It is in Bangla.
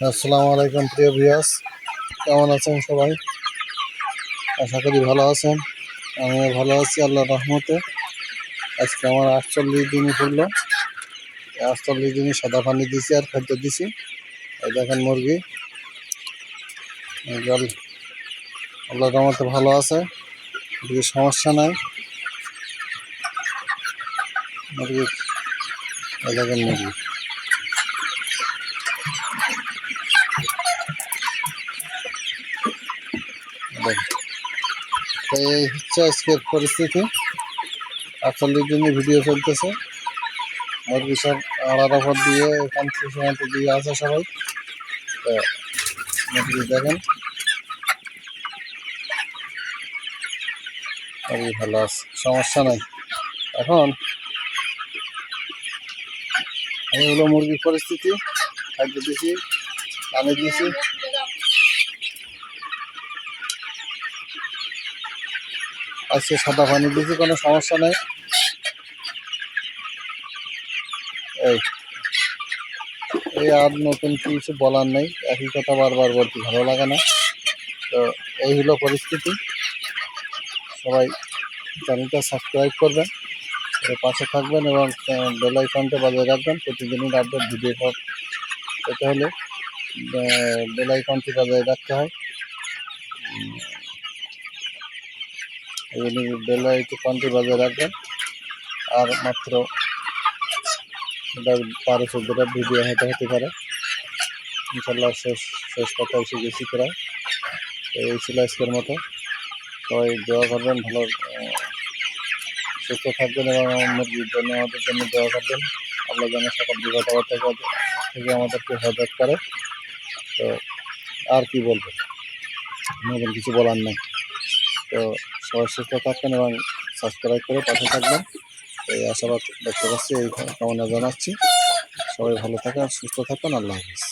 আসসালামু আলাইকুম প্রিয় ভিউয়ার্স, কেমন আছেন সবাই? আশা করি ভালো আছেন। আমিও ভালো আছি আল্লাহর রহমতে। আজকে আমার 48 দিনই পড়লো। 48 দিনই সাদা পানি দিছি আর খাদ্য দিছি। এই দেখেন মুরগি জল আল্লাহর রহমতে ভালো আছে, মুরগির সমস্যা নাই। মুরগি এই দেখেন মুরগি দেখেন। তো এই হচ্ছে আজকের পরিস্থিতি। 48 দিনে ভিডিও চলতেছে। মুরগি সব আড়ার ওপর দিয়ে এখান থেকে সেখান দিয়ে আছে সবাই। তো মুরগি দেখেন মুরগি ভালো আছে, সমস্যা নাই। এখন এই হলো মুরগির পরিস্থিতি। খাদ্য দিছি, পানি দিছি। আজকে সাদা পানি দিছি, কোনো সমস্যা নেই। এই এই আর নতুন কিছু বলার নেই, একই কথা বারবার বলতে ভালো লাগে না। তো এই হলো পরিস্থিতি। সবাই চ্যানেলটা সাবস্ক্রাইব করবেন, এর পাশে থাকবেন এবং বেল আইকনটা বাজিয়ে রাখবেন। প্রতিদিনই আপডেট ভিডিও পেতে হলে বেল আইকনটি বাজিয়ে রাখতে হয়। এই জন্য বেল আইকনটি বাজিয়ে রাখবেন। আর মাত্র 12-14টা ভিডিও হতে পারে। ইনশাল্লাহ শেষ কথা এসে গেছি প্রায়। তো এই ছিল আজকের মতো। সবাই দোয়া করবেন, ভালো সুস্থ থাকবেন এবং মুরগির জন্য আমাদের জন্য দোয়া করবেন। আল্লাহ যেন সকল বিপদ আপদ থেকে আমাদেরকে হেফাজত করে। তো আর কি বলবো, নতুন কিছু বলার নেই। তো সবাই সুস্থ থাকবেন এবং সাবস্ক্রাইব করে পাশে থাকবেন, এই আশাবাদ ব্যক্ত করছি, এই কামনা জানাচ্ছি। সবাই ভালো থাকেন, সুস্থ থাকবেন। আল্লাহ হাফিজ।